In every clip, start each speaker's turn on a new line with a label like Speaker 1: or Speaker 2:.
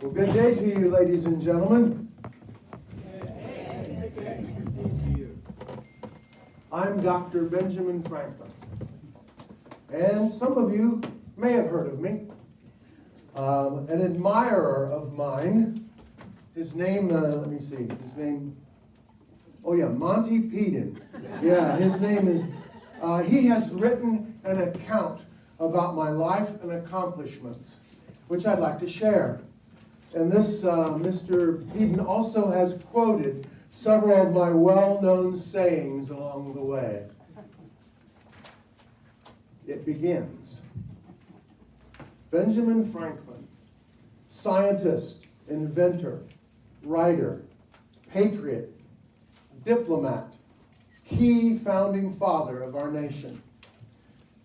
Speaker 1: Well, good day to you, ladies and gentlemen. I'm Dr. Benjamin Franklin, and some of you may have heard of me. An admirer of mine, his name, Monty Peden. Yeah, his name is, he has written an account about my life and accomplishments, which I'd like to share. And this Mr. Peden also has quoted several of my well-known sayings along the way. It begins. Benjamin Franklin, scientist, inventor, writer, patriot, diplomat, key founding father of our nation.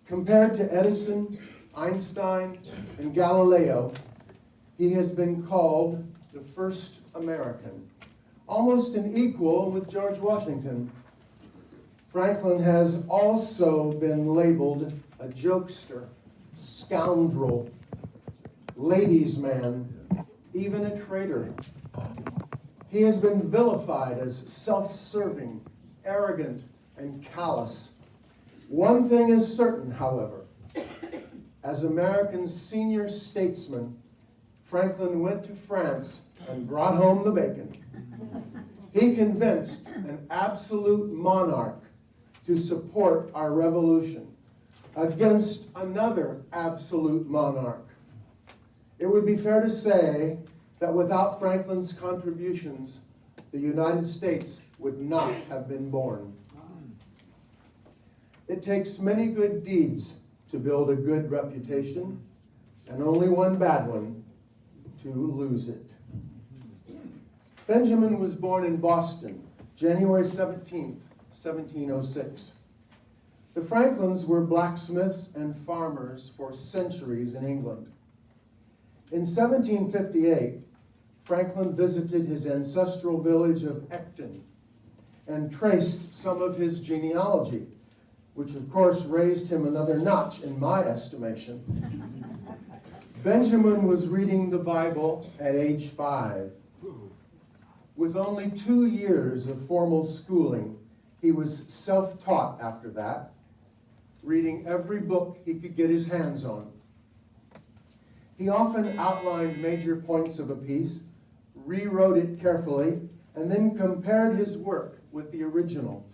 Speaker 1: Compared to Edison, Einstein, and Galileo, he has been called the first American, almost an equal with George Washington. Franklin has also been labeled a jokester, scoundrel, ladies' man, even a traitor. He has been vilified as self-serving, arrogant, and callous. One thing is certain, however. As America's senior statesman, Franklin went to France and brought home the bacon. He convinced an absolute monarch to support our revolution against another absolute monarch. It would be fair to say that without Franklin's contributions, the United States would not have been born. It takes many good deeds to build a good reputation, and only one bad one to lose it. Benjamin was born in Boston, January 17th, 1706. The Franklins were blacksmiths and farmers for centuries in England. In 1758, Franklin visited his ancestral village of Ecton and traced some of his genealogy, which of course raised him another notch in my estimation. Benjamin was reading the Bible at age 5. With only 2 years of formal schooling, he was self-taught after that, reading every book he could get his hands on. He often outlined major points of a piece, rewrote it carefully, and then compared his work with the original.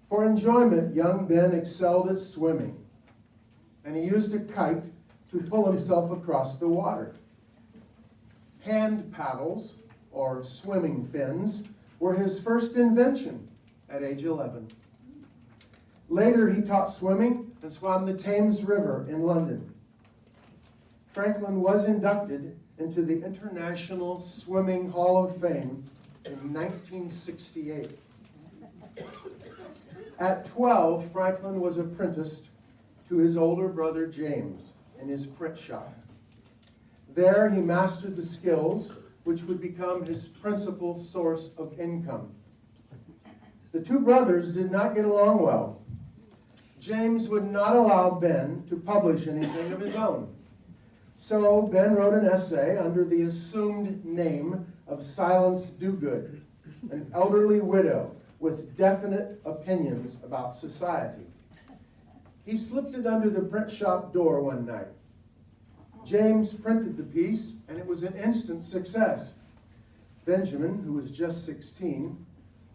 Speaker 1: For enjoyment, young Ben excelled at swimming, and he used a kite to pull himself across the water. Hand paddles, or swimming fins, were his first invention at age 11. Later, he taught swimming and swam the Thames River in London. Franklin was inducted into the International Swimming Hall of Fame in 1968. At 12, Franklin was apprenticed to his older brother James in his print shop. There, he mastered the skills which would become his principal source of income. The two brothers did not get along well. James would not allow Ben to publish anything of his own. So Ben wrote an essay under the assumed name of Silence Dogood, an elderly widow with definite opinions about society. He slipped it under the print shop door one night. James printed the piece, and it was an instant success. Benjamin, who was just 16,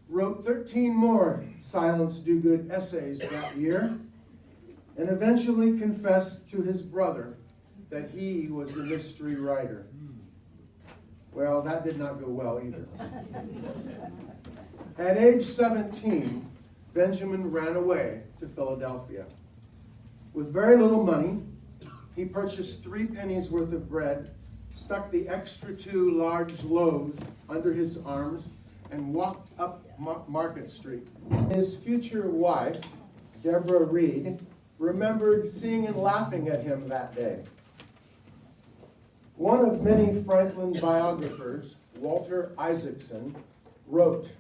Speaker 1: wrote 13 more Silence Dogood essays that year, and eventually confessed to his brother that he was the mystery writer. Well, that did not go well either. At age 17, Benjamin ran away to Philadelphia. With very little money, he purchased 3 pennies worth of bread, stuck the extra 2 large loaves under his arms, and walked up Market Street. His future wife, Deborah Reed, remembered seeing and laughing at him that day. One of many Franklin biographers, Walter Isaacson, wrote,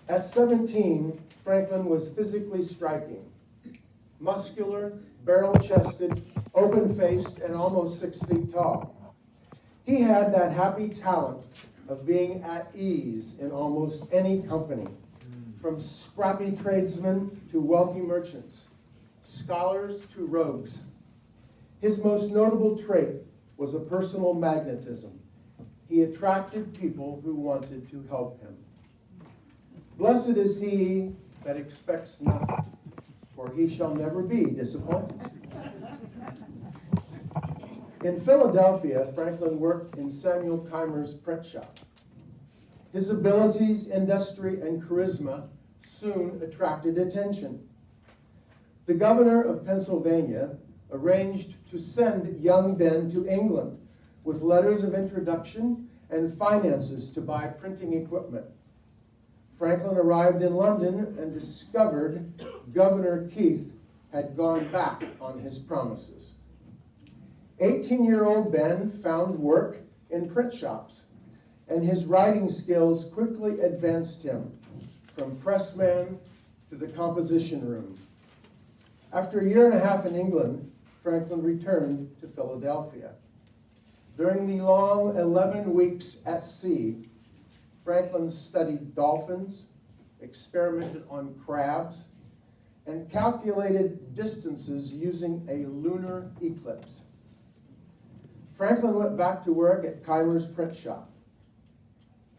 Speaker 1: "At 17, Franklin was physically striking, muscular, barrel-chested, open-faced, and almost 6 feet tall. He had that happy talent of being at ease in almost any company, from scrappy tradesmen to wealthy merchants, scholars to rogues. His most notable trait was a personal magnetism. He attracted people who wanted to help him. Blessed is he that expects nothing, for he shall never be disappointed. In Philadelphia, Franklin worked in Samuel Keimer's print shop. His abilities, industry, and charisma soon attracted attention. The governor of Pennsylvania arranged to send young Ben to England with letters of introduction and finances to buy printing equipment. Franklin arrived in London and discovered Governor Keith had gone back on his promises. 18-year-old Ben found work in print shops, and his writing skills quickly advanced him from pressman to the composition room. After a year and a half in England, Franklin returned to Philadelphia. During the long 11 weeks at sea, Franklin studied dolphins, experimented on crabs, and calculated distances using a lunar eclipse. Franklin went back to work at Keimer's print shop.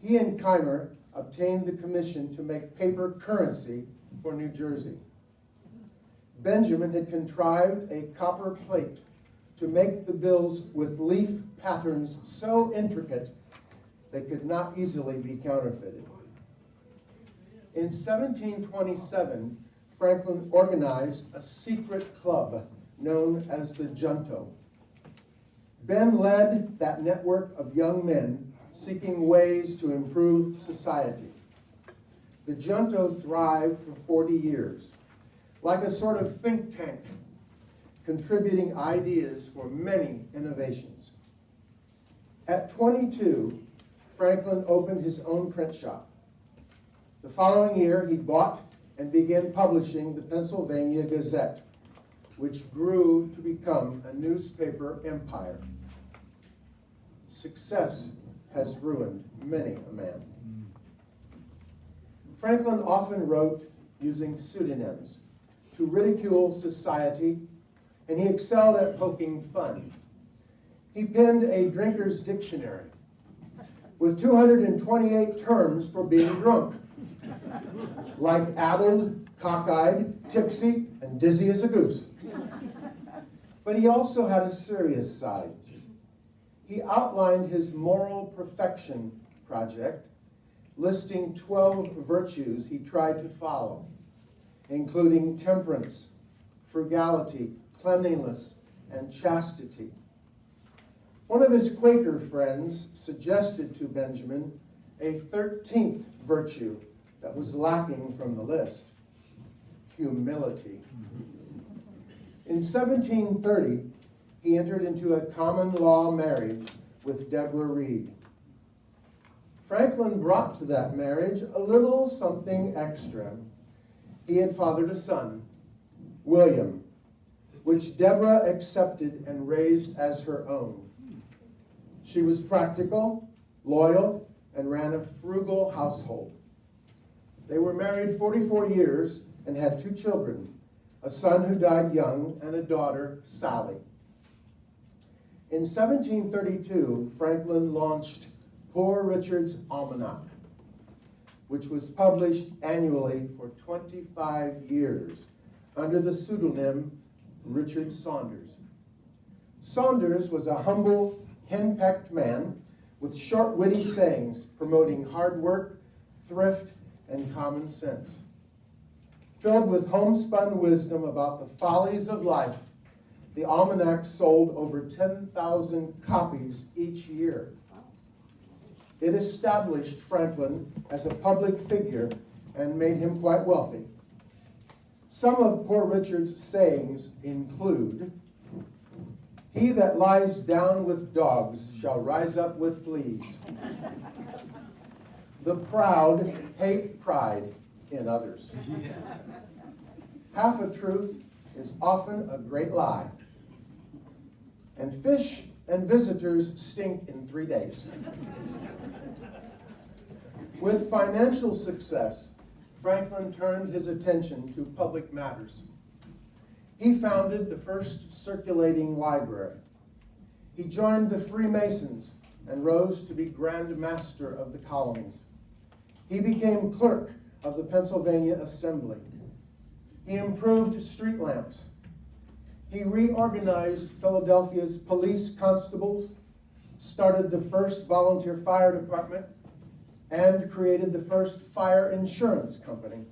Speaker 1: He and Keimer obtained the commission to make paper currency for New Jersey. Benjamin had contrived a copper plate to make the bills with leaf patterns so intricate they could not easily be counterfeited. In 1727, Franklin organized a secret club known as the Junto. Ben led that network of young men seeking ways to improve society. The Junto thrived for 40 years, like a sort of think tank, contributing ideas for many innovations. At 22, Franklin opened his own print shop. The following year, he bought and began publishing the Pennsylvania Gazette, which grew to become a newspaper empire. Success has ruined many a man. Franklin often wrote using pseudonyms to ridicule society, and he excelled at poking fun. He penned a drinker's dictionary with 228 terms for being drunk, like addled, cockeyed, tipsy, and dizzy as a goose. But he also had a serious side. He outlined his moral perfection project, listing 12 virtues he tried to follow, including temperance, frugality, cleanliness, and chastity. One of his Quaker friends suggested to Benjamin a 13th virtue that was lacking from the list: humility. In 1730, he entered into a common law marriage with Deborah Reed. Franklin brought to that marriage a little something extra. He had fathered a son, William, which Deborah accepted and raised as her own. She was practical, loyal, and ran a frugal household. They were married 44 years and had 2 children, a son who died young and a daughter, Sally. In 1732, Franklin launched Poor Richard's Almanac, which was published annually for 25 years under the pseudonym Richard Saunders. Saunders was a humble, henpecked man with short, witty sayings promoting hard work, thrift, and common sense. Filled with homespun wisdom about the follies of life, the almanac sold over 10,000 copies each year. It established Franklin as a public figure and made him quite wealthy. Some of Poor Richard's sayings include, "He that lies down with dogs shall rise up with fleas. The proud hate pride in others. Half a truth is often a great lie. And fish and visitors stink in 3 days. With financial success, Franklin turned his attention to public matters. He founded the first circulating library. He joined the Freemasons and rose to be Grand Master of the colonies. He became clerk of the Pennsylvania Assembly. He improved street lamps. He reorganized Philadelphia's police constables, started the first volunteer fire department, and created the first fire insurance company.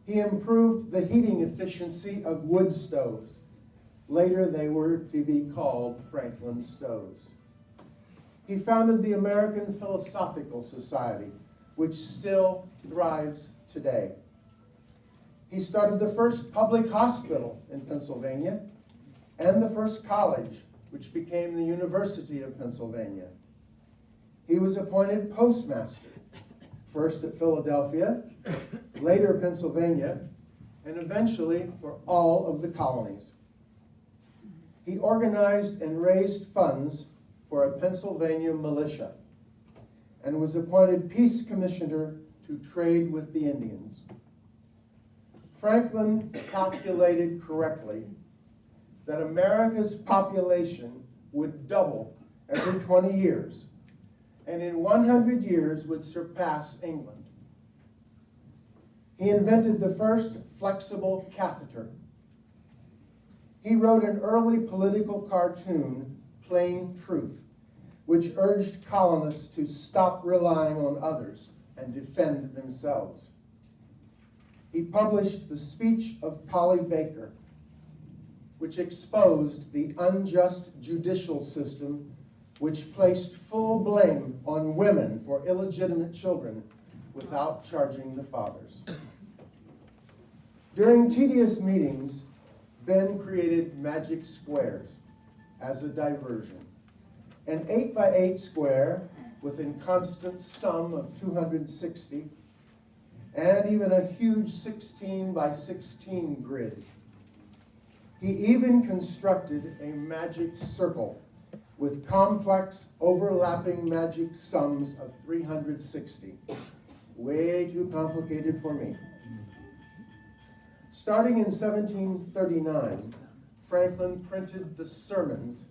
Speaker 1: He improved the heating efficiency of wood stoves. Later, they were to be called Franklin stoves. He founded the American Philosophical Society, which still thrives today. He started the first public hospital in Pennsylvania and the first college, which became the University of Pennsylvania. He was appointed postmaster, first at Philadelphia, later Pennsylvania, and eventually for all of the colonies. He organized and raised funds for a Pennsylvania militia and was appointed peace commissioner to trade with the Indians. Franklin calculated correctly that America's population would double every 20 years, and in 100 years would surpass England. He invented the first flexible catheter. He wrote an early political cartoon, Plain Truth, which urged colonists to stop relying on others and defend themselves. He published The Speech of Polly Baker, which exposed the unjust judicial system which placed full blame on women for illegitimate children without charging the fathers. During tedious meetings, Ben created magic squares as a diversion. An 8x8 square with a constant sum of 260, and even a huge 16x16 grid. He even constructed a magic circle with complex overlapping magic sums of 360. Way too complicated for me. Starting in 1739, Franklin printed the sermons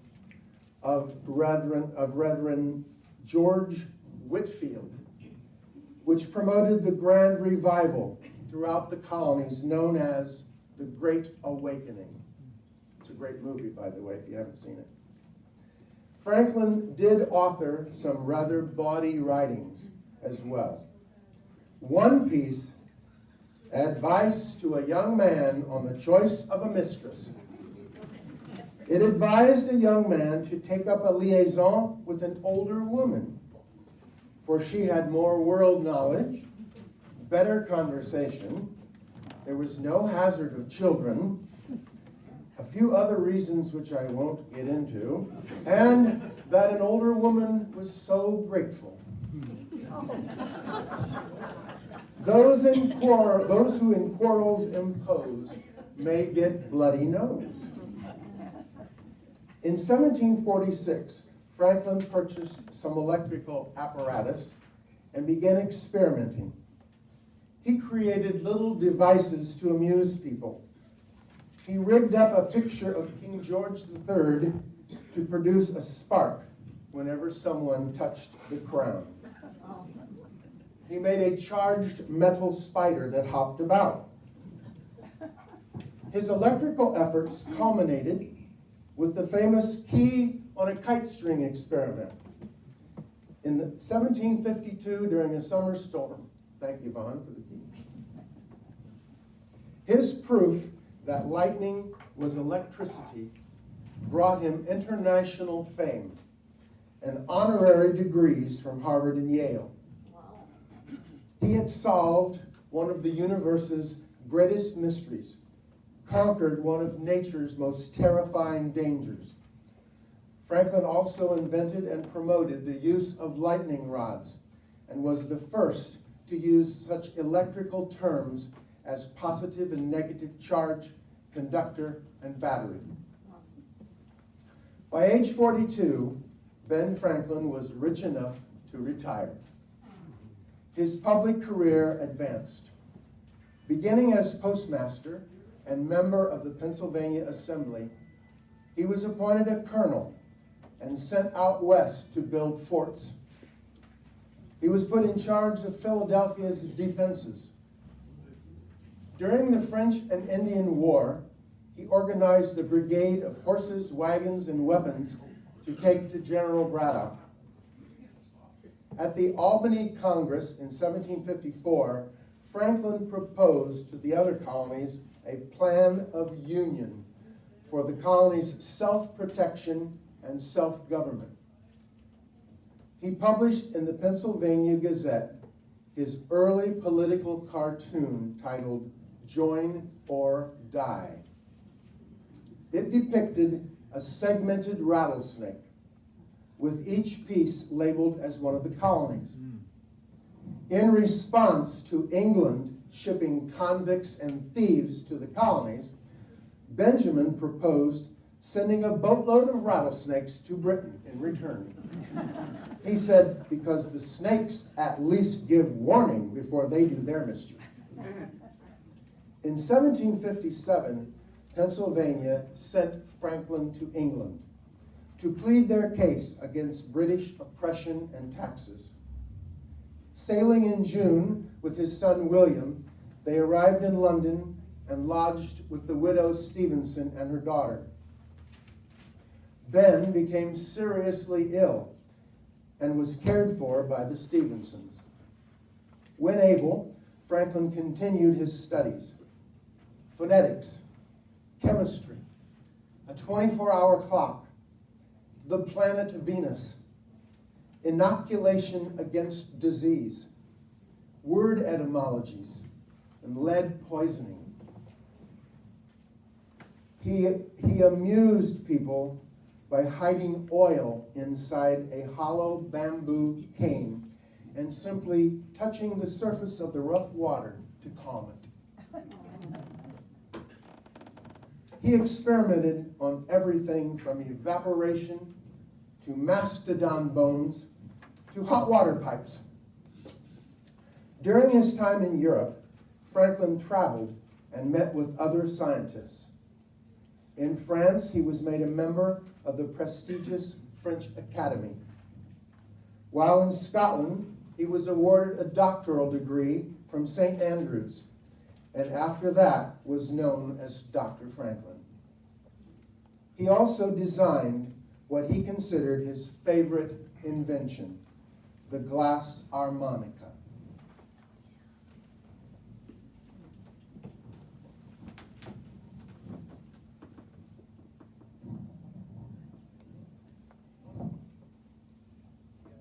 Speaker 1: of Reverend George Whitefield, which promoted the Grand Revival throughout the colonies known as the Great Awakening. It's a great movie, by the way, if you haven't seen it. Franklin did author some rather bawdy writings as well. One piece, Advice to a Young Man on the Choice of a Mistress. It advised a young man to take up a liaison with an older woman, for she had more world knowledge, better conversation, there was no hazard of children, a few other reasons which I won't get into, and that an older woman was so grateful. Those who in quarrels impose may get bloody nose. In 1746, Franklin purchased some electrical apparatus and began experimenting. He created little devices to amuse people. He rigged up a picture of King George III to produce a spark whenever someone touched the crown. He made a charged metal spider that hopped about. His electrical efforts culminated with the famous key on a kite string experiment. In 1752, during a summer storm, thank you, Vaughn, for the key. His proof that lightning was electricity brought him international fame and honorary degrees from Harvard and Yale. He had solved one of the universe's greatest mysteries, conquered one of nature's most terrifying dangers. Franklin also invented and promoted the use of lightning rods and was the first to use such electrical terms as positive and negative charge, conductor, and battery. By age 42, Ben Franklin was rich enough to retire. His public career advanced. Beginning as postmaster and member of the Pennsylvania Assembly, he was appointed a colonel and sent out west to build forts. He was put in charge of Philadelphia's defenses. During the French and Indian War, he organized the brigade of horses, wagons, and weapons to take to General Braddock. At the Albany Congress in 1754, Franklin proposed to the other colonies a plan of union for the colonies' self-protection and self-government. He published in the Pennsylvania Gazette his early political cartoon titled Join or Die. It depicted a segmented rattlesnake, with each piece labeled as one of the colonies. In response to England shipping convicts and thieves to the colonies, Benjamin proposed sending a boatload of rattlesnakes to Britain in return. He said, because the snakes at least give warning before they do their mischief. In 1757, Pennsylvania sent Franklin to England to plead their case against British oppression and taxes. Sailing in June with his son William, they arrived in London and lodged with the widow Stevenson and her daughter. Ben became seriously ill and was cared for by the Stevensons. When able, Franklin continued his studies: phonetics, chemistry, a 24-hour clock, the planet Venus, inoculation against disease, word etymologies, and lead poisoning. He amused people by hiding oil inside a hollow bamboo cane and simply touching the surface of the rough water to calm it. He experimented on everything from evaporation to mastodon bones to hot water pipes. During his time in Europe, Franklin traveled and met with other scientists. In France, he was made a member of the prestigious French Academy. While in Scotland, he was awarded a doctoral degree from St. Andrews, and after that was known as Dr. Franklin. He also designed what he considered his favorite invention, the glass harmonica.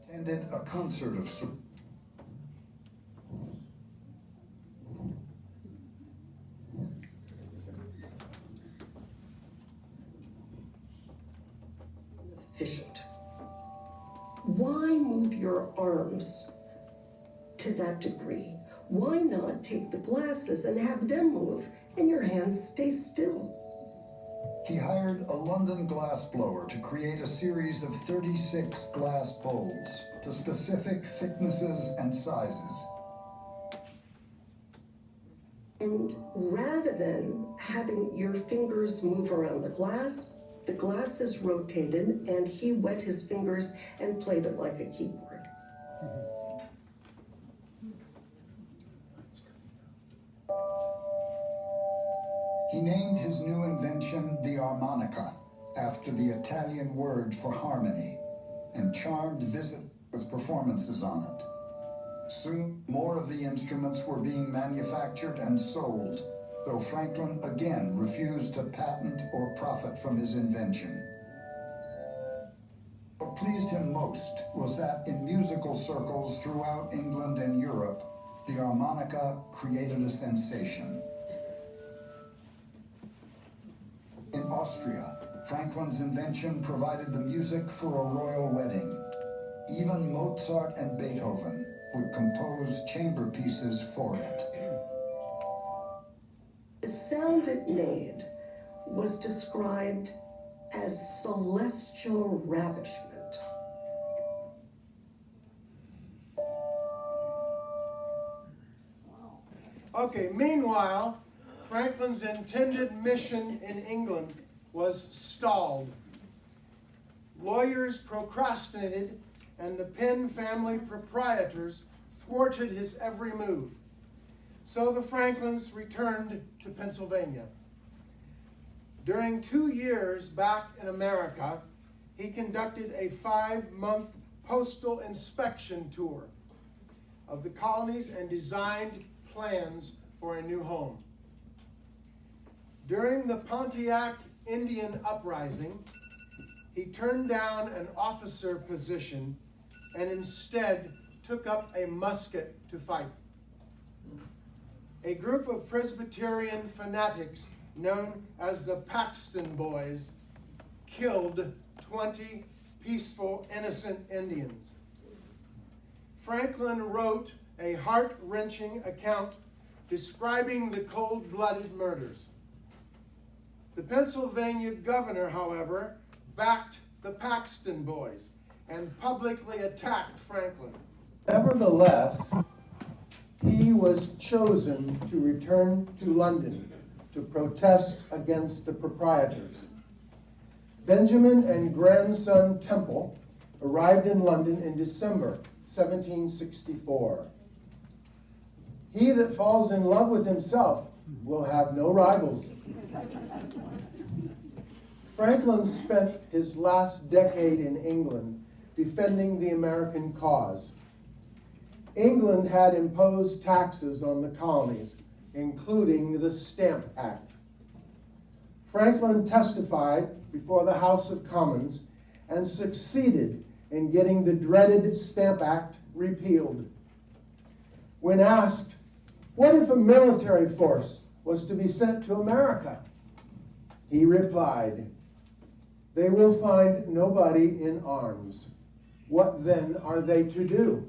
Speaker 2: Attended a concert of
Speaker 3: efficient. Why move your arms to that degree? Why not take the glasses and have them move and your hands stay still?
Speaker 2: He hired a London glass blower to create a series of 36 glass bowls to specific thicknesses and sizes.
Speaker 3: And rather than having your fingers move around the glass is rotated, and he wet his fingers and played it like a keyboard.
Speaker 2: He named his new invention the harmonica, after the Italian word for harmony, and charmed visitors with performances on it. Soon, more of the instruments were being manufactured and sold, though Franklin again refused to patent or profit from his invention. What pleased him most was that in musical circles throughout England and Europe, the harmonica created a sensation. In Austria, Franklin's invention provided the music for a royal wedding. Even Mozart and Beethoven would compose chamber pieces for it.
Speaker 3: The sound it made was described as celestial ravishment.
Speaker 1: Okay, meanwhile, Franklin's intended mission in England was stalled. Lawyers procrastinated, and the Penn family proprietors thwarted his every move. So the Franklins returned to Pennsylvania. During 2 years back in America, he conducted a 5-month postal inspection tour of the colonies and designed plans for a new home. During the Pontiac Indian Uprising, he turned down an officer position and instead took up a musket to fight. A group of Presbyterian fanatics known as the Paxton Boys killed 20 peaceful, innocent Indians. Franklin wrote a heart-wrenching account describing the cold-blooded murders. The Pennsylvania governor, however, backed the Paxton Boys and publicly attacked Franklin. Nevertheless, he was chosen to return to London to protest against the proprietors. Benjamin and grandson Temple arrived in London in December 1764. He that falls in love with himself will have no rivals. Franklin spent his last decade in England defending the American cause. England had imposed taxes on the colonies, including the Stamp Act. Franklin testified before the House of Commons and succeeded in getting the dreaded Stamp Act repealed. When asked, what if a military force was to be sent to America? He replied, they will find nobody in arms. What then are they to do?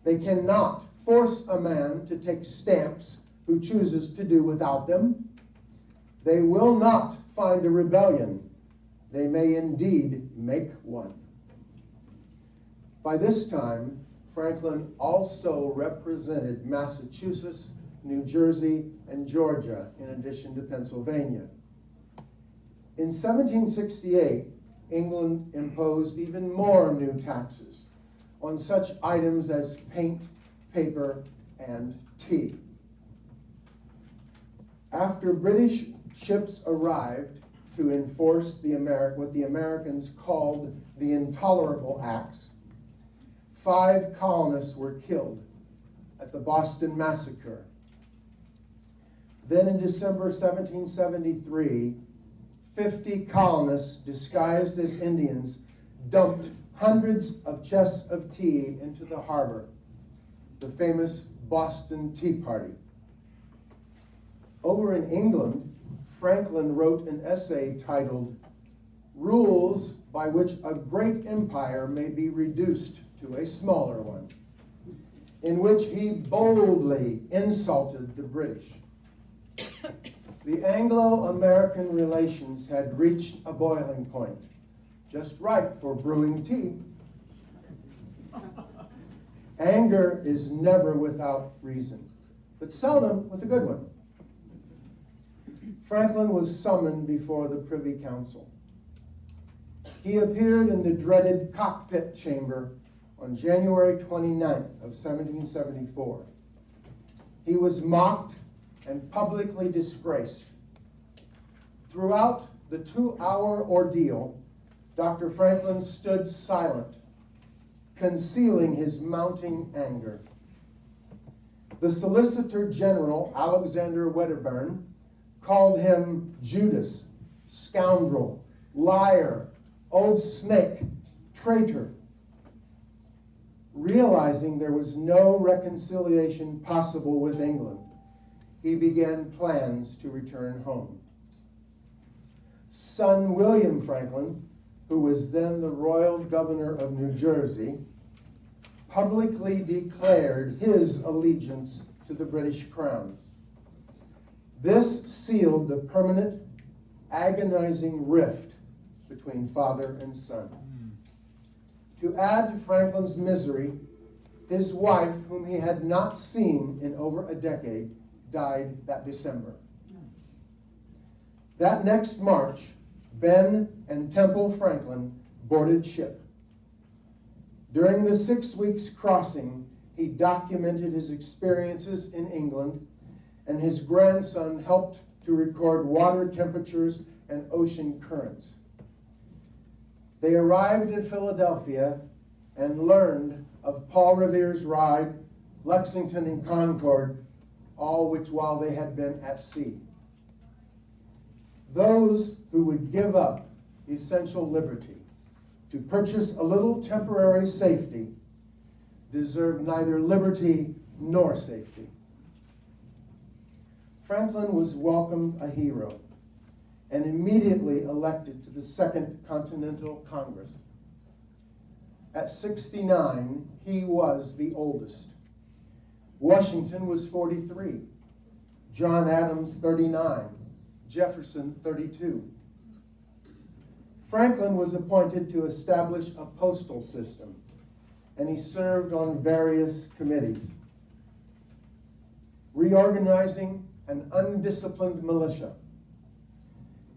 Speaker 1: They cannot force a man to take stamps who chooses to do without them. They will not find a rebellion. They may indeed make one. By this time, Franklin also represented Massachusetts, New Jersey, and Georgia, in addition to Pennsylvania. In 1768, England imposed even more new taxes on such items as paint, paper, and tea. After British ships arrived to enforce what the Americans called the Intolerable Acts, 5 colonists were killed at the Boston Massacre. Then in December 1773, 50 colonists disguised as Indians dumped hundreds of chests of tea into the harbor, the famous Boston Tea Party. Over in England, Franklin wrote an essay titled Rules by Which a Great Empire May Be Reduced to a Smaller One, in which he boldly insulted the British. The Anglo-American relations had reached a boiling point, just right for brewing tea. Anger is never without reason, but seldom with a good one. Franklin was summoned before the Privy Council. He appeared in the dreaded cockpit chamber on January 29th of 1774. He was mocked and publicly disgraced. Throughout the 2-hour ordeal, Dr. Franklin stood silent, concealing his mounting anger. The Solicitor General, Alexander Wedderburn, called him Judas, scoundrel, liar, old snake, traitor. Realizing there was no reconciliation possible with England, he began plans to return home. Son William Franklin, who was then the royal governor of New Jersey, publicly declared his allegiance to the British crown. This sealed the permanent agonizing rift between father and son. To add to Franklin's misery, his wife, whom he had not seen in over a decade, died that December. That next March, Ben and Temple Franklin boarded ship. During the 6 weeks crossing, he documented his experiences in England, and his grandson helped to record water temperatures and ocean currents. They arrived in Philadelphia and learned of Paul Revere's ride, Lexington and Concord, all which while they had been at sea. Those who would give up essential liberty to purchase a little temporary safety deserve neither liberty nor safety. Franklin was welcomed a hero and immediately elected to the Second Continental Congress. At 69, he was the oldest. Washington was 43, John Adams 39, Jefferson 32. Franklin was appointed to establish a postal system, and he served on various committees. Reorganizing an undisciplined militia,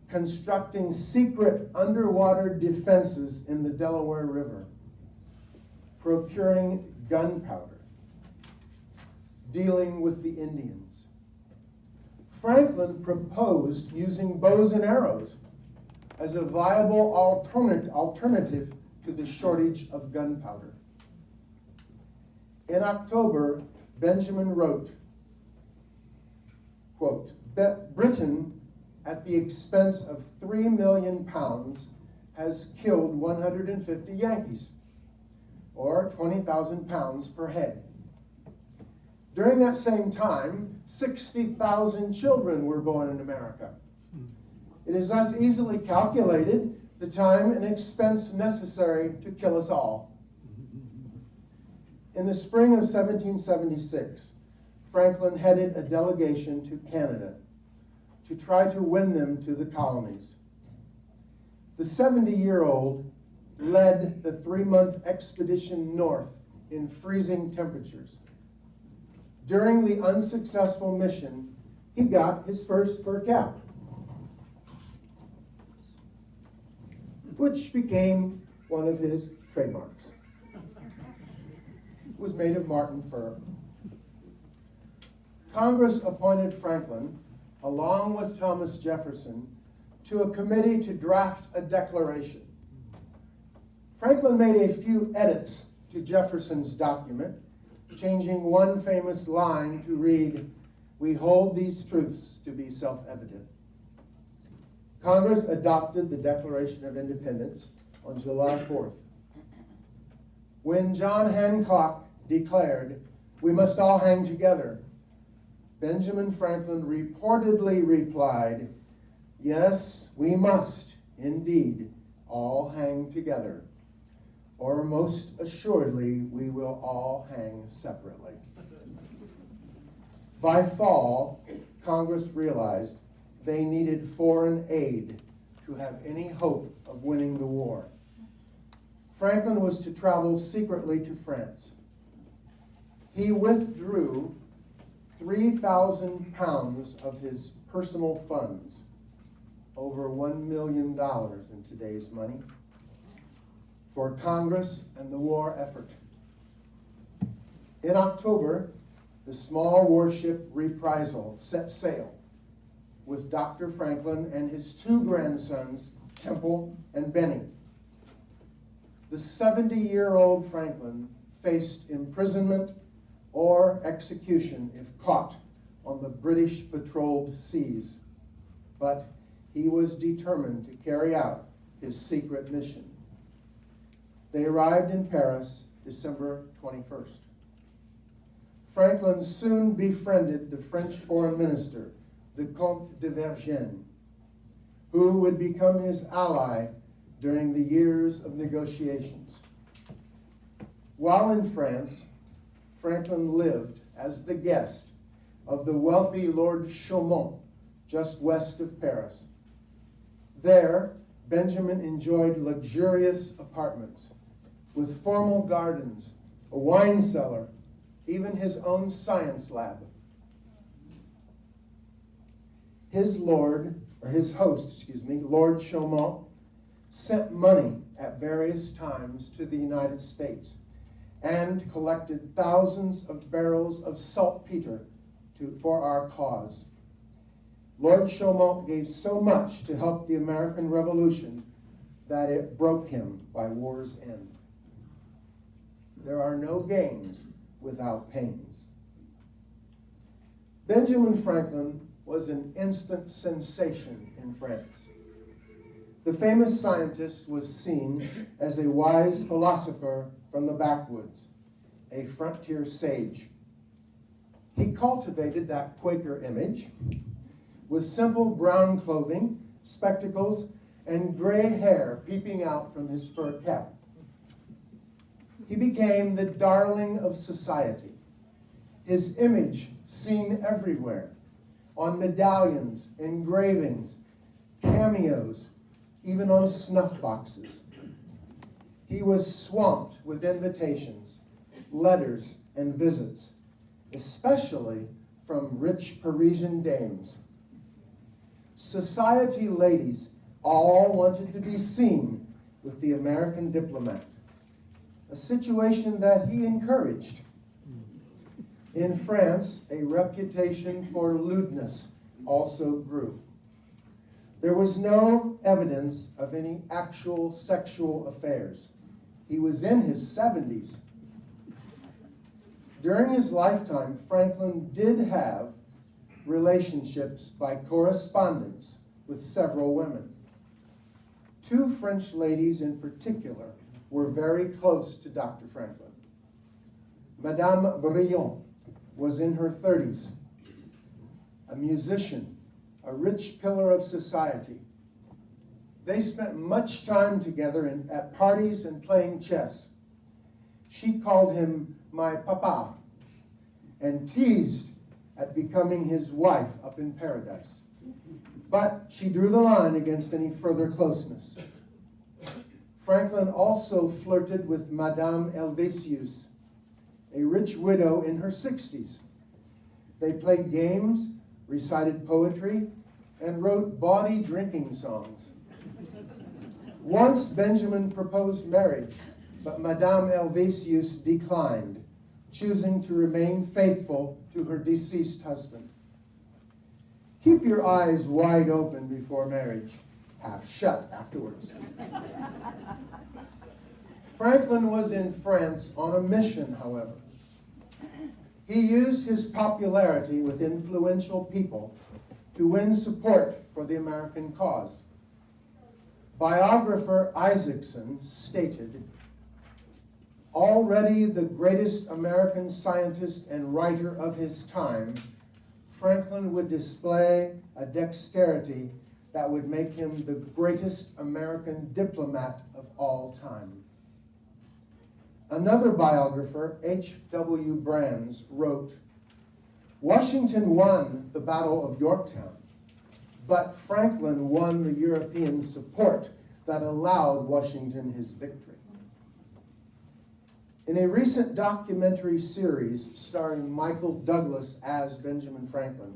Speaker 1: constructing secret underwater defenses in the Delaware River, procuring gunpowder, dealing with the Indians. Franklin proposed using bows and arrows as a viable alternative to the shortage of gunpowder. In October, Benjamin wrote, quote, Britain, at the expense of £3 million, has killed 150 Yankees, or 20,000 pounds per head. During that same time, 60,000 children were born in America. It is thus easily calculated the time and expense necessary to kill us all. In the spring of 1776, Franklin headed a delegation to Canada to try to win them to the colonies. The 70-year-old led the 3-month expedition north in freezing temperatures. During the unsuccessful mission, he got his first fur cap, which became one of his trademarks. It was made of marten fur. Congress appointed Franklin, along with Thomas Jefferson, to a committee to draft a declaration. Franklin made a few edits to Jefferson's document, changing one famous line to read, "We hold these truths to be self-evident." Congress adopted the Declaration of Independence on July 4th. When John Hancock declared, "We must all hang together," Benjamin Franklin reportedly replied, "Yes, we must, indeed, all hang together, or most assuredly we will all hang separately." By fall, Congress realized they needed foreign aid to have any hope of winning the war. Franklin was to travel secretly to France. He withdrew 3,000 pounds of his personal funds, over $1 million in today's money, for Congress and the war effort. In October, the small warship Reprisal set sail with Dr. Franklin and his 2 grandsons, Temple and Benny. The 70-year-old Franklin faced imprisonment or execution if caught on the British-patrolled seas, but he was determined to carry out his secret mission. They arrived in Paris December 21st. Franklin soon befriended the French foreign minister, the Comte de Vergennes, who would become his ally during the years of negotiations. While in France, Franklin lived as the guest of the wealthy Lord Chaumont, just west of Paris. There, Benjamin enjoyed luxurious apartments with formal gardens, a wine cellar, even his own science lab. His host, Lord Chaumont, sent money at various times to the United States and collected thousands of barrels of saltpeter for our cause. Lord Chaumont gave so much to help the American Revolution that it broke him by war's end. There are no gains without pains. Benjamin Franklin was an instant sensation in France. The famous scientist was seen as a wise philosopher from the backwoods, a frontier sage. He cultivated that Quaker image with simple brown clothing, spectacles, and gray hair peeping out from his fur cap. He became the darling of society, his image seen everywhere, on medallions, engravings, cameos, even on snuff boxes. He was swamped with invitations, letters, and visits, especially from rich Parisian dames. Society ladies all wanted to be seen with the American diplomat, a situation that he encouraged. In France, a reputation for lewdness also grew. There was no evidence of any actual sexual affairs. He was in his 70s. During his lifetime, Franklin did have relationships by correspondence with several women. Two French ladies in particular were very close to Dr. Franklin. Madame Brion was in her 30s, a musician, a rich pillar of society. They spent much time together at parties and playing chess. She called him my papa and teased at becoming his wife up in paradise. But she drew the line against any further closeness. Franklin also flirted with Madame Helvétius, a rich widow in her 60s. They played games, recited poetry, and wrote bawdy drinking songs. Once Benjamin proposed marriage, but Madame Helvétius declined, choosing to remain faithful to her deceased husband. Keep your eyes wide open before marriage, half shut afterwards. Franklin was in France on a mission, however. He used his popularity with influential people to win support for the American cause. Biographer Isaacson stated, "Already the greatest American scientist and writer of his time, Franklin would display a dexterity that would make him the greatest American diplomat of all time." Another biographer, H.W. Brands, wrote, "Washington won the Battle of Yorktown, but Franklin won the European support that allowed Washington his victory." In a recent documentary series starring Michael Douglas as Benjamin Franklin,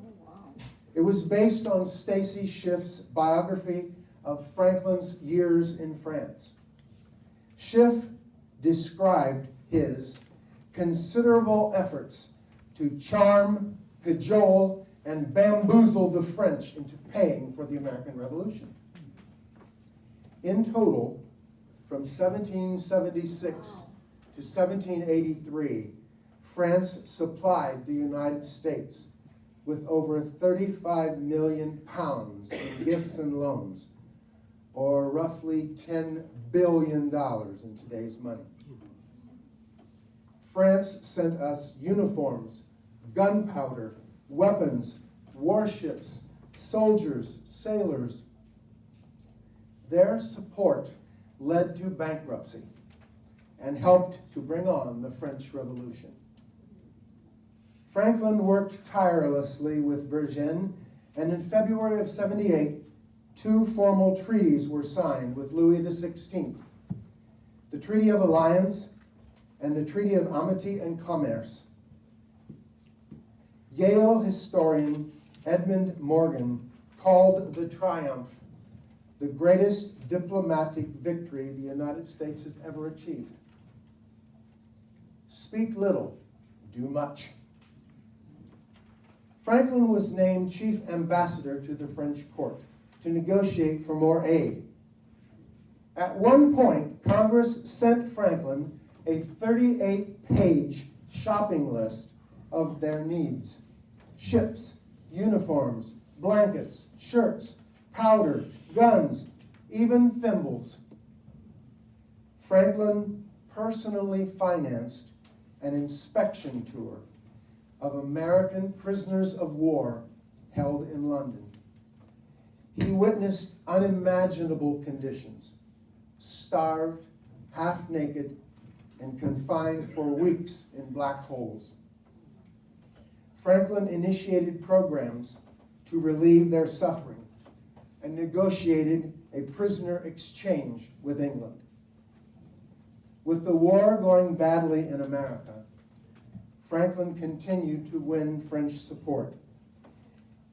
Speaker 1: it was based on Stacy Schiff's biography of Franklin's years in France. Schiff described his considerable efforts to charm, cajole, and bamboozle the French into paying for the American Revolution. In total, from 1776 to 1783, France supplied the United States with over 35 million pounds in gifts and loans, or roughly $10 billion in today's money. France sent us uniforms, gunpowder, weapons, warships, soldiers, sailors. Their support led to bankruptcy and helped to bring on the French Revolution. Franklin worked tirelessly with Vergennes, and in February of '78, 2 formal treaties were signed with Louis XVI, the Treaty of Alliance and the Treaty of Amity and Commerce. Yale historian Edmund Morgan called the triumph the greatest diplomatic victory the United States has ever achieved. Speak little, do much. Franklin was named chief ambassador to the French court to negotiate for more aid. At one point, Congress sent Franklin a 38-page shopping list of their needs: ships, uniforms, blankets, shirts, powder, guns, even thimbles. Franklin personally financed an inspection tour of American prisoners of war held in London. He witnessed unimaginable conditions: starved, half naked, and confined for weeks in black holes. Franklin initiated programs to relieve their suffering and negotiated a prisoner exchange with England. With the war going badly in America, Franklin continued to win French support.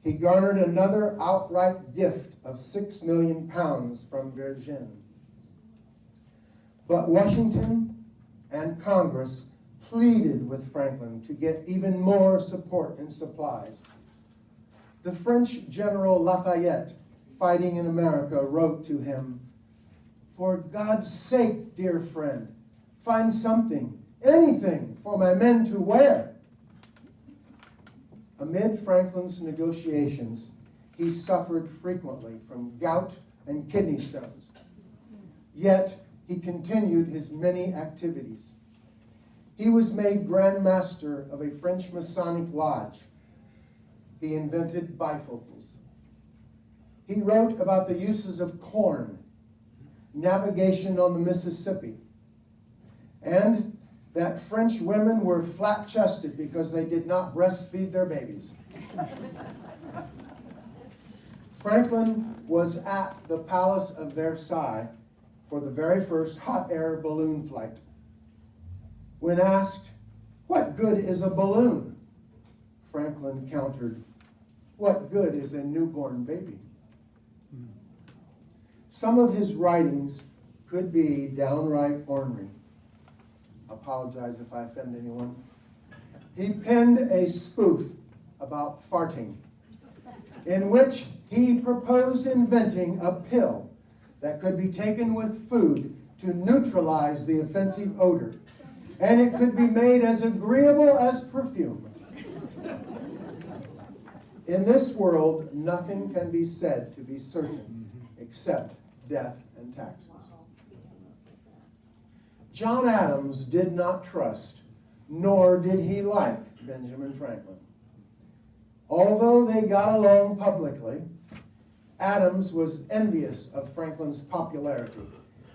Speaker 1: He garnered another outright gift of 6 million pounds from Vergennes. But Washington and Congress pleaded with Franklin to get even more support and supplies. The French General Lafayette, fighting in America, wrote to him, "For God's sake, dear friend, find something, anything for my men to wear." Amid Franklin's negotiations, he suffered frequently from gout and kidney stones. Yet, he continued his many activities. He was made Grand Master of a French Masonic lodge. He invented bifocals. He wrote about the uses of corn, navigation on the Mississippi, and that French women were flat-chested because they did not breastfeed their babies. Franklin was at the Palace of Versailles for the very first hot air balloon flight. When asked, "What good is a balloon?" Franklin countered, "What good is a newborn baby?" Some of his writings could be downright ornery. Apologize if I offend anyone. He penned a spoof about farting, in which he proposed inventing a pill that could be taken with food to neutralize the offensive odor, and it could be made as agreeable as perfume. In this world, nothing can be said to be certain except death and taxes. John Adams did not trust, nor did he like Benjamin Franklin. Although they got along publicly, Adams was envious of Franklin's popularity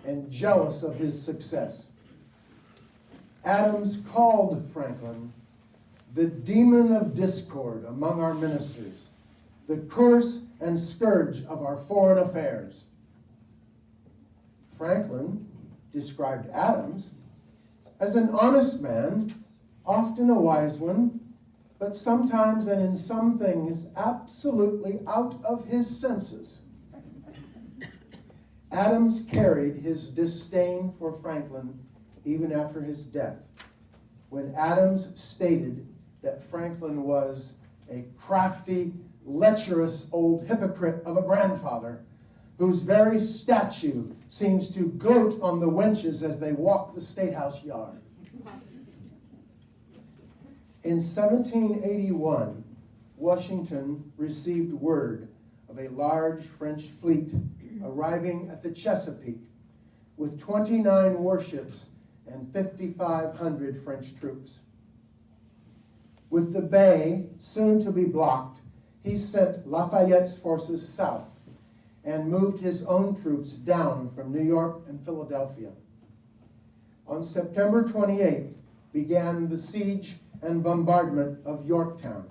Speaker 1: and jealous of his success. Adams called Franklin the demon of discord among our ministers, the curse and scourge of our foreign affairs. Franklin described Adams as an honest man, often a wise one, but sometimes and in some things absolutely out of his senses. Adams carried his disdain for Franklin even after his death, when Adams stated that Franklin was a crafty, lecherous old hypocrite of a grandfather whose very statue seems to gloat on the wenches as they walk the State House yard. In 1781, Washington received word of a large French fleet arriving at the Chesapeake with 29 warships and 5,500 French troops. With the bay soon to be blocked, he sent Lafayette's forces south and moved his own troops down from New York and Philadelphia. On September 28th began the siege and bombardment of Yorktown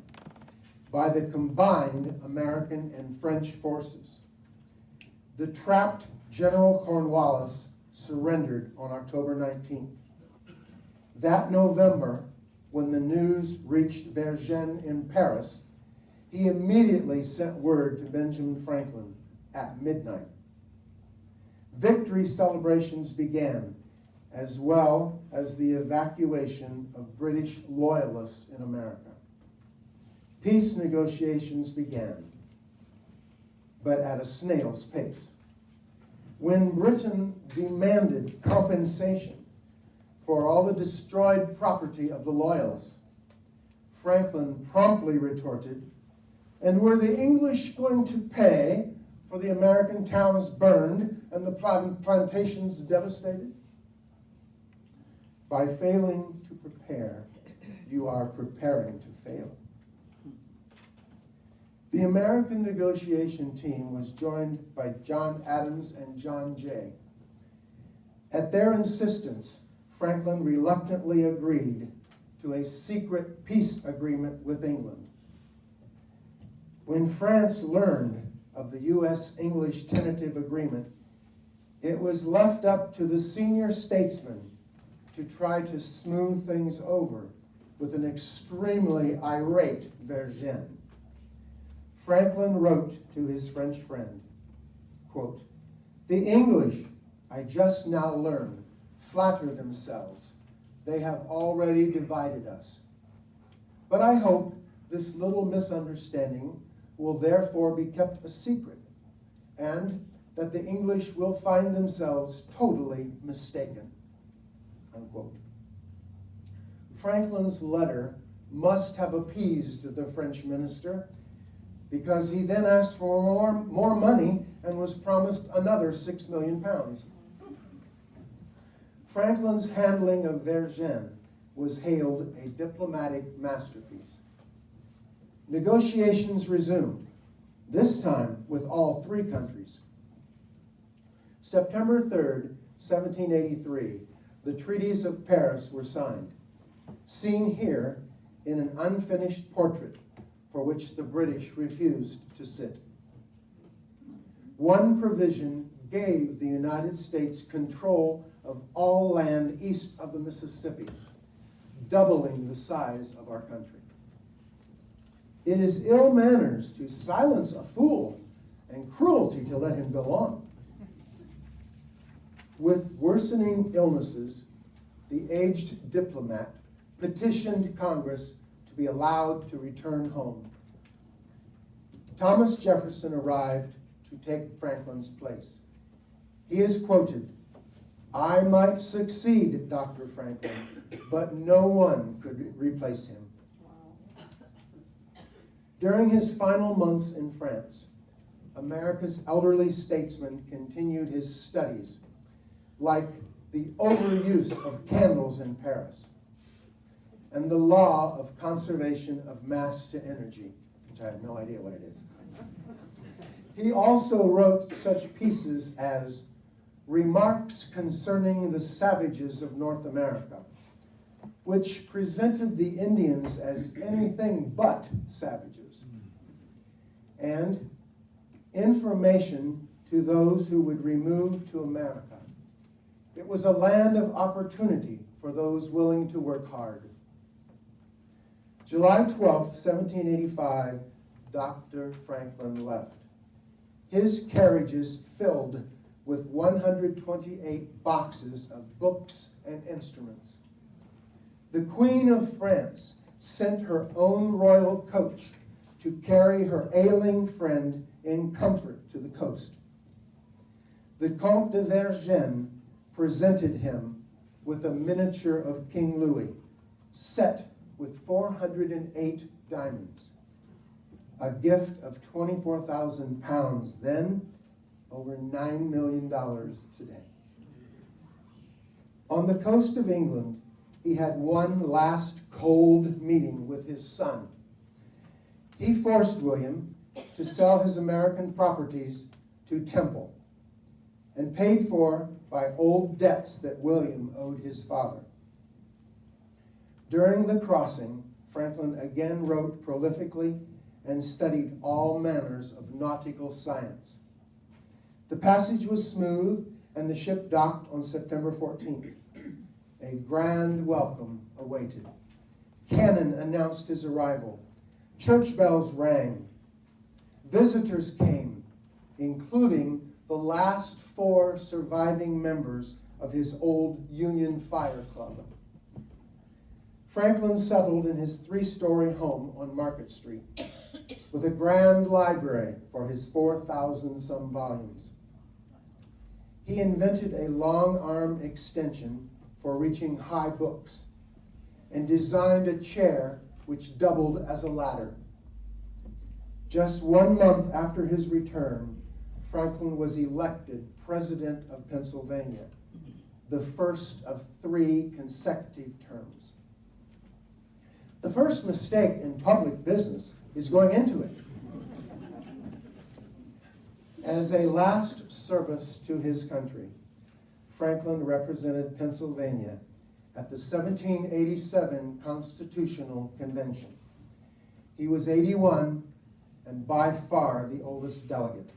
Speaker 1: by the combined American and French forces. the trapped General Cornwallis surrendered on October 19th. That November, when the news reached Vergennes in Paris, he immediately sent word to Benjamin Franklin at midnight. Victory celebrations began, as well as the evacuation of British loyalists in America. Peace negotiations began, but at a snail's pace. When Britain demanded compensation for all the destroyed property of the Loyalists, Franklin promptly retorted, "And were the English going to pay for the American towns burned and the plantations devastated? By failing to prepare, you are preparing to fail." The American negotiation team was joined by John Adams and John Jay. At their insistence, Franklin reluctantly agreed to a secret peace agreement with England. When France learned of the U.S.-English tentative agreement, it was left up to the senior statesman to try to smooth things over with an extremely irate Vergennes. Franklin wrote to his French friend, quote, "The English, I just now learn, flatter themselves. They have already divided us. But I hope this little misunderstanding will therefore be kept a secret, and that the English will find themselves totally mistaken." Unquote. Franklin's letter must have appeased the French minister, because he then asked for more money and was promised another £6 million. Franklin's handling of Vergennes was hailed a diplomatic masterpiece. Negotiations resumed, this time with all three countries. September 3rd, 1783, the treaties of Paris were signed, seen here in an unfinished portrait for which the British refused to sit. One provision gave the United States control of all land east of the Mississippi, doubling the size of our country. It is ill manners to silence a fool and cruelty to let him go on. With worsening illnesses, the aged diplomat petitioned Congress to be allowed to return home. Thomas Jefferson arrived to take Franklin's place. He is quoted, "I might succeed, Dr. Franklin, but no one could replace him." During his final months in France, America's elderly statesman continued his studies, like the overuse of candles in Paris and the law of conservation of mass to energy, which I have no idea what it is. He also wrote such pieces as Remarks Concerning the Savages of North America, which presented the Indians as anything but savages, and Information to Those Who Would Remove to America. It was a land of opportunity for those willing to work hard. July 12, 1785, Dr. Franklin left. His carriages filled with 128 boxes of books and instruments. The Queen of France sent her own royal coach to carry her ailing friend in comfort to the coast. The Comte de Vergennes presented him with a miniature of King Louis, set with 408 diamonds, a gift of £24,000 then, over $9 million today. On the coast of England, he had one last cold meeting with his son. He forced William to sell his American properties to Temple, and paid for by old debts that William owed his father. During the crossing, Franklin again wrote prolifically and studied all manners of nautical science. The passage was smooth, and the ship docked on September 14th. A grand welcome awaited. Cannon announced his arrival. Church bells rang. Visitors came, including the last 4 surviving members of his old Union Fire Club. Franklin settled in his 3-story home on Market Street with a grand library for his 4,000-some volumes. He invented a long arm extension for reaching high books and designed a chair which doubled as a ladder. Just 1 month after his return, Franklin was elected President of Pennsylvania, the first of 3 consecutive terms. The first mistake in public business is going into it. As a last service to his country, Franklin represented Pennsylvania at the 1787 Constitutional Convention. He was 81 and by far the oldest delegate.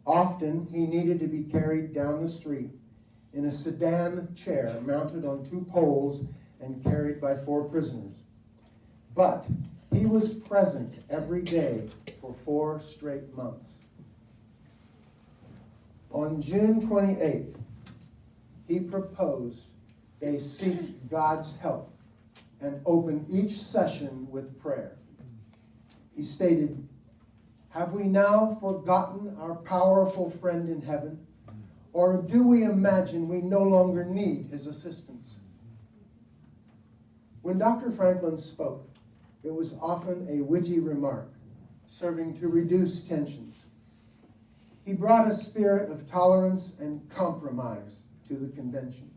Speaker 1: Often he needed to be carried down the street in a sedan chair mounted on 2 poles and carried by 4 prisoners. But he was present every day for 4 straight months. On June 28th, he proposed they seek God's help and open each session with prayer. He stated, "Have we now forgotten our powerful friend in heaven, or do we imagine we no longer need his assistance?" When Dr. Franklin spoke, it was often a witty remark, serving to reduce tensions. He brought a spirit of tolerance and compromise to the convention.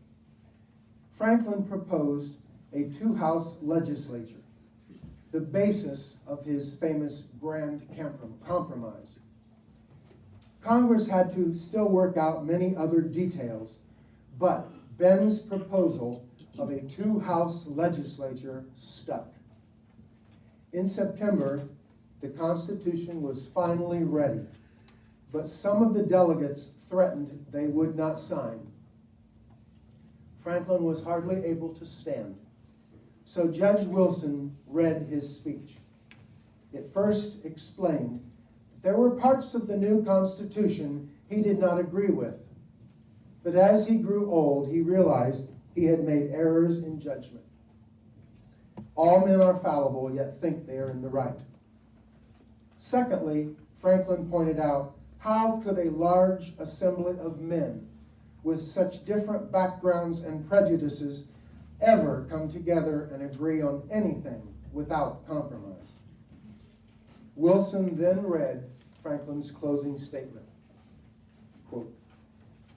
Speaker 1: Franklin proposed a 2-house legislature, the basis of his famous Grand Compromise. Congress had to still work out many other details, but Ben's proposal of a 2-house legislature stuck. In September, the Constitution was finally ready, but some of the delegates threatened they would not sign. Franklin was hardly able to stand, so Judge Wilson read his speech. It first explained that there were parts of the new Constitution he did not agree with, but as he grew old, he realized he had made errors in judgment. All men are fallible, yet think they are in the right. Secondly, Franklin pointed out, how could a large assembly of men with such different backgrounds and prejudices ever come together and agree on anything without compromise? Wilson then read Franklin's closing statement. Quote,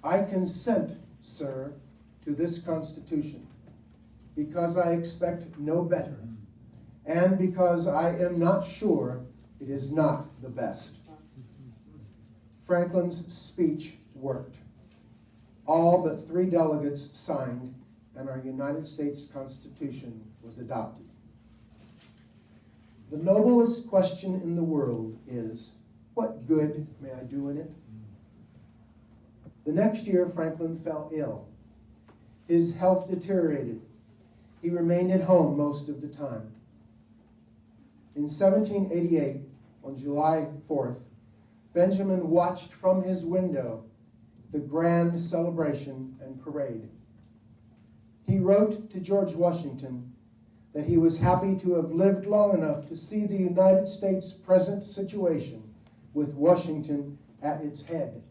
Speaker 1: "I consent, sir, to this Constitution because I expect no better, and because I am not sure it is not the best." Franklin's speech worked. All but 3 delegates signed, and our United States Constitution was adopted. The noblest question in the world is, what good may I do in it? The next year, Franklin fell ill. His health deteriorated. He remained at home most of the time. In 1788, on July 4th, Benjamin watched from his window the grand celebration and parade. He wrote to George Washington that he was happy to have lived long enough to see the United States' present situation with Washington at its head.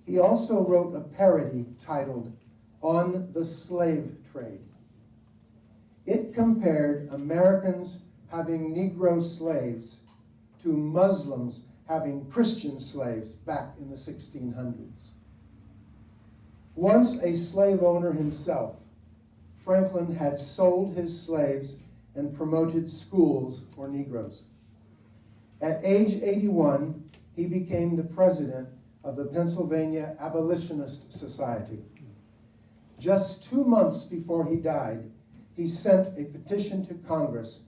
Speaker 1: He also wrote a parody titled "On the Slave Trade." It compared Americans having Negro slaves to Muslims having Christian slaves back in the 1600s. Once a slave owner himself, Franklin had sold his slaves and promoted schools for Negroes. At age 81, he became the president of the Pennsylvania Abolitionist Society. Just 2 months before he died, he sent a petition to Congress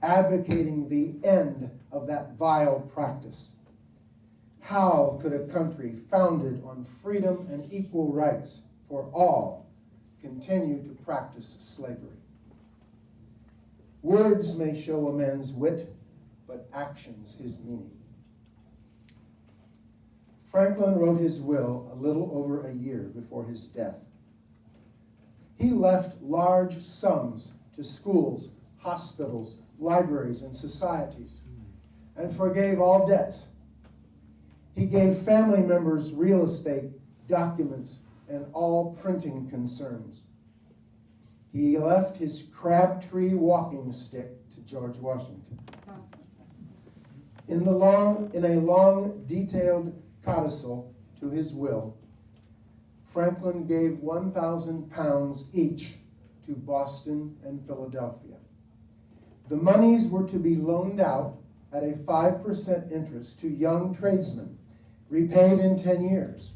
Speaker 1: advocating the end of that vile practice. How could a country founded on freedom and equal rights for all continue to practice slavery? Words may show a man's wit, but actions his meaning. Franklin wrote his will a little over a year before his death. He left large sums to schools, hospitals, libraries, and societies, and forgave all debts. He gave family members real estate, documents, and all printing concerns. He left his crabtree walking stick to George Washington. In a long, detailed codicil to his will, Franklin gave 1,000 pounds each to Boston and Philadelphia. The monies were to be loaned out at a 5% interest to young tradesmen, repaid in 10 years,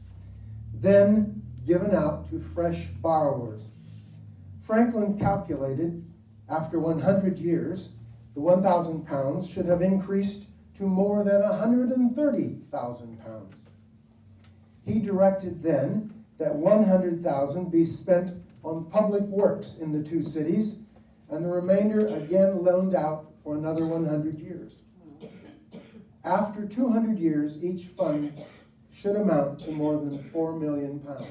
Speaker 1: then given out to fresh borrowers. Franklin calculated, after 100 years, the 1,000 pounds should have increased to more than 130,000 pounds. He directed then that 100,000 be spent on public works in the two cities, and the remainder again loaned out for another 100 years. After 200 years, each fund should amount to more than 4 million pounds.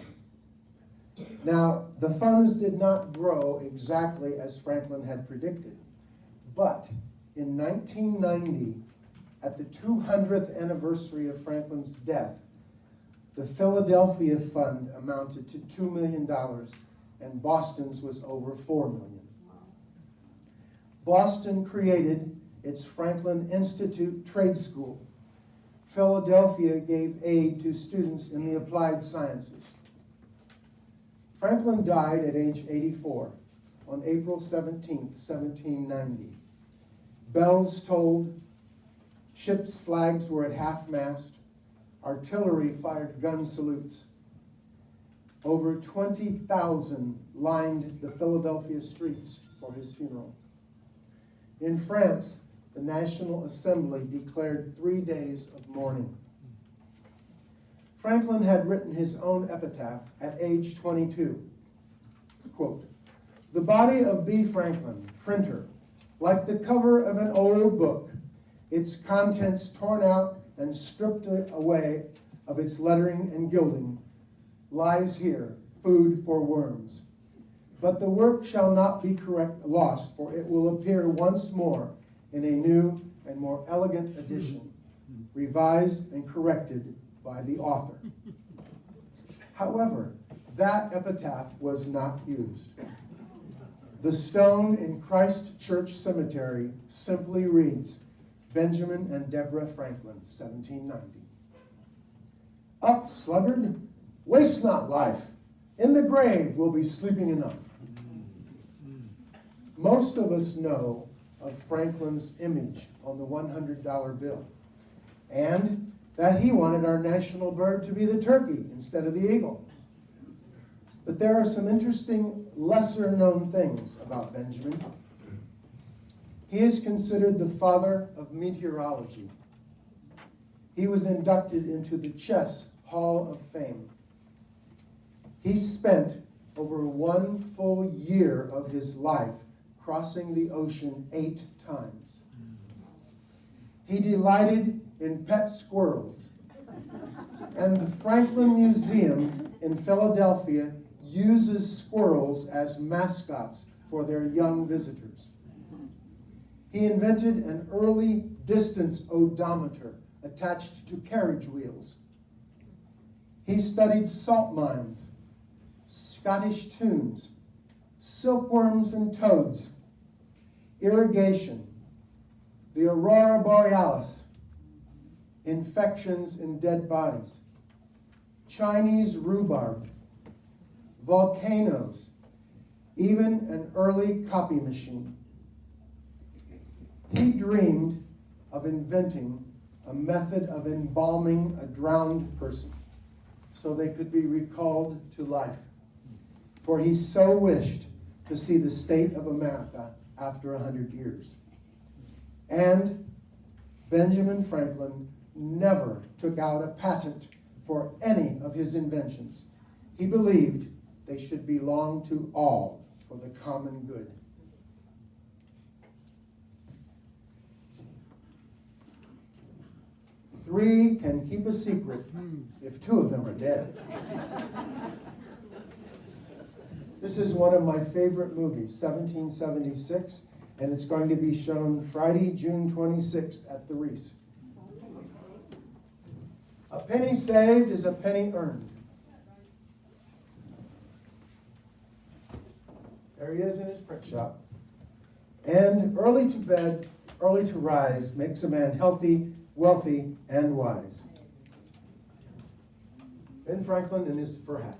Speaker 1: Now, the funds did not grow exactly as Franklin had predicted, but in 1990, at the 200th anniversary of Franklin's death, the Philadelphia fund amounted to $2 million, and Boston's was over $4 million. Boston created its Franklin Institute Trade School. Philadelphia gave aid to students in the applied sciences. Franklin died at age 84 on April 17, 1790. Bells tolled, ships' flags were at half-mast, artillery fired gun salutes. Over 20,000 lined the Philadelphia streets for his funeral. In France, the National Assembly declared 3 days of mourning. Franklin had written his own epitaph at age 22. Quote, "The body of B. Franklin, printer, like the cover of an old book, its contents torn out and stripped away of its lettering and gilding, lies here, food for worms. But the work shall not be lost, for it will appear once more in a new and more elegant edition, revised and corrected by the author." However, that epitaph was not used. The stone in Christ Church Cemetery simply reads, Benjamin and Deborah Franklin, 1790. "Up, sluggard, waste not life. In the grave we'll be sleeping enough." Most of us know of Franklin's image on the $100 bill, and that he wanted our national bird to be the turkey instead of the eagle. But there are some interesting, lesser-known things about Benjamin. He is considered the father of meteorology. He was inducted into the Chess Hall of Fame. He spent over 1 full year of his life crossing the ocean 8 times. He delighted in pet squirrels, and the Franklin Museum in Philadelphia uses squirrels as mascots for their young visitors. He invented an early distance odometer attached to carriage wheels. He studied salt mines, Scottish tunes, silkworms and toads, irrigation, the aurora borealis, infections in dead bodies, Chinese rhubarb, volcanoes, even an early copy machine. He dreamed of inventing a method of embalming a drowned person so they could be recalled to life, for he so wished to see the state of America after 100 years. And Benjamin Franklin never took out a patent for any of his inventions. He believed they should belong to all for the common good. Three can keep a secret if two of them are dead. This is one of my favorite movies, 1776, and it's going to be shown Friday, June 26th at the Reese. A penny saved is a penny earned. There he is in his print shop. And early to bed, early to rise makes a man healthy, wealthy, and wise. Ben Franklin and his fur hat.